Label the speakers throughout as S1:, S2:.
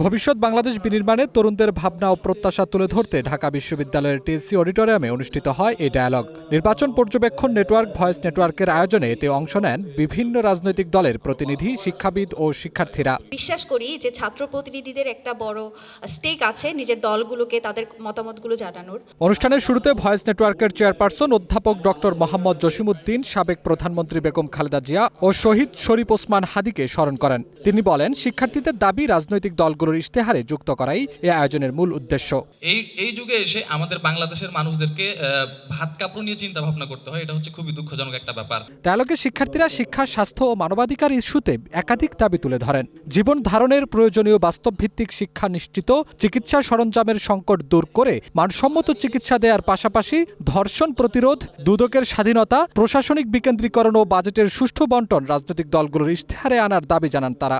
S1: ভবিষ্যৎ বাংলাদেশ বিনির্মাণে তরুণদের ভাবনা ও প্রত্যাশা তুলে ধরতে ঢাকা বিশ্ববিদ্যালয়ের টিএসসি অডিটোরিয়ামে অনুষ্ঠিত হয় এই ডায়ালগ। নির্বাচন পর্যবেক্ষণ নেটওয়ার্ক ভয়েস নেটওয়ার্কের আয়োজনে এতে অংশ নেন বিভিন্ন রাজনৈতিক দলের প্রতিনিধি, শিক্ষাবিদ ও শিক্ষার্থীরা।
S2: বিশ্বাস করি যে ছাত্র প্রতিনিধিদের একটা বড় স্টেক আছে নিজের দলগুলোকে তাদের মতামতগুলো জানানোর।
S1: অনুষ্ঠানের শুরুতে ভয়েস নেটওয়ার্কের চেয়ারপারসন অধ্যাপক ডক্টর মোহাম্মদ জসিমউদ্দিন সাবেক প্রধানমন্ত্রী বেগম খালেদা জিয়া ও শহীদ শরীফ ওসমান হাদিকে স্মরণ করেন। তিনি বলেন, শিক্ষার্থীদের দাবি রাজনৈতিক দলগুলোর ইশতেহারে যুক্ত করাই এই আয়োজনের মূল উদ্দেশ্য।
S3: এই যুগে এসে আমাদের বাংলাদেশের মানুষদেরকে ভাত কাপড় নিয়ে চিন্তা ভাবনা করতে হয়, এটা হচ্ছে খুবই দুঃখজনক একটা ব্যাপার।
S1: ডায়ালগে শিক্ষার্থীরা শিক্ষা, স্বাস্থ্য ও মানবাধিকার ইস্যুতে একাধিক দাবি তুলে ধরেন। জীবন ধারণের প্রয়োজনীয় বাস্তবভিত্তিক শিক্ষা নিশ্চিত, চিকিৎসা সরঞ্জামের সংকট দূর করে মানসম্মত চিকিৎসা দেওয়ার পাশাপাশি ধর্ষণ প্রতিরোধ, দুদকের স্বাধীনতা, প্রশাসনিক বিকেন্দ্রীকরণ ও বাজেটের সুষ্ঠু বন্টন রাজনৈতিক দলগুলোর ইশতেহারে আনার দাবি জানান তারা।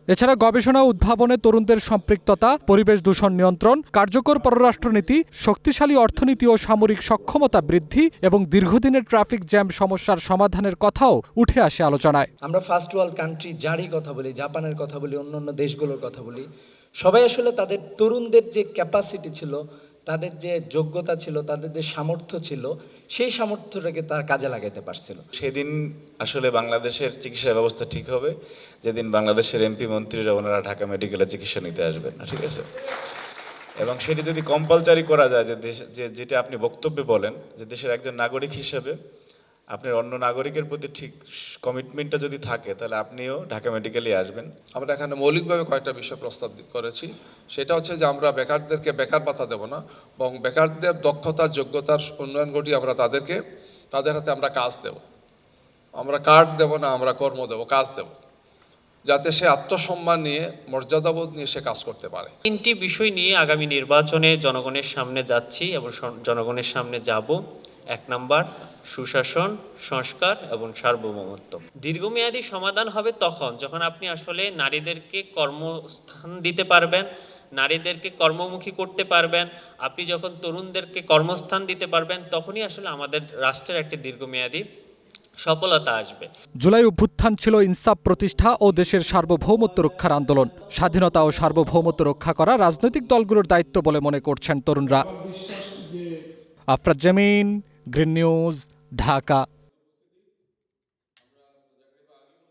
S1: এছাড়া গবেষণা ও উদ্ভাবনে তরুণদের সম্পৃক্ততা, পরিবেশ দূষণ নিয়ন্ত্রণ, কার্যকর পররাষ্ট্রনীতি, শক্তিশালী অর্থনীতি ও সামরিক সক্ষমতা বৃদ্ধি এবং দীর্ঘদিনের ট্রাফিক জ্যাম সমস্যার সমাধানের কথাও উঠে আসে আলোচনায়।
S4: আমরা ফার্স্ট ওয়ার্ল্ড কান্ট্রি যারই কথা বলি, জাপানের কথা বলি, অন্যান্য দেশগুলোর কথা বলি, সবাই আসলে তাদের তরুণদের যে ক্যাপাসিটি ছিল, তাদের যে যোগ্যতা ছিল, তাদের যে সামর্থ্য ছিল, সেই সামর্থ্যটাকে তার কাজে লাগাতে পারছিল।
S5: সেদিন আসলে বাংলাদেশের চিকিৎসা ব্যবস্থা ঠিক হবে যেদিন বাংলাদেশের এমপি মন্ত্রীরা ওনারা ঢাকা মেডিকেলে চিকিৎসা নিতে আসবেন না, ঠিক আছে? এবং সেটি যদি কম্পালসারি করা যায়, যে যেটা আপনি বক্তব্যে বলেন, যে দেশের একজন নাগরিক হিসেবে আপনার অন্য নাগরিকের প্রতি ঠিক কমিটমেন্টটা যদি থাকে, তাহলে আপনিও ঢাকা মেডিকেলে আসবেন।
S6: আমরা এখানে মৌলিকভাবে কয়েকটা বিষয় প্রস্তাব করেছি। সেটা হচ্ছে যে আমরা বেকারদেরকে বেকার ভাতা দেব না, এবং বেকারদের দক্ষতা যোগ্যতার উন্নয়ন ঘটিয়ে আমরা তাদের হাতে আমরা কাজ দেব। আমরা কার্ড দেব না, আমরা কর্ম দেব, কাজ দেব, যাতে সে আত্মসম্মান নিয়ে, মর্যাদাবোধ নিয়ে সে কাজ করতে পারে।
S7: তিনটি বিষয় নিয়ে আগামী নির্বাচনে জনগণের সামনে যাচ্ছি এবং জনগণের সামনে যাব। 1 নাম্বার সুশাসন, সংস্কার এবং সার্বভৌমত্ব। দীর্ঘমেয়াদী সমাধান হবে তখন যখন আপনি আসলে নারীদেরকে কর্মস্থান দিতে পারবেন, নারীদেরকে কর্মমুখী করতে পারবেন। আপনি যখন তরুণদেরকে কর্মস্থান দিতে পারবেন, তখনই আসলে আমাদের রাষ্ট্রের একটি দীর্ঘমেয়াদী সফলতা আসবে।
S1: জুলাই অভ্যুত্থান ছিল ইনসাফ প্রতিষ্ঠা ও দেশের সার্বভৌমত্ব রক্ষার আন্দোলন। স্বাধীনতা ও সার্বভৌমত্ব রক্ষা করা রাজনৈতিক দলগুলোর দায়িত্ব বলে মনে করছেন তরুণরা। আফরাজ জামিন, গ্রিন নিউজ, ঢাকা।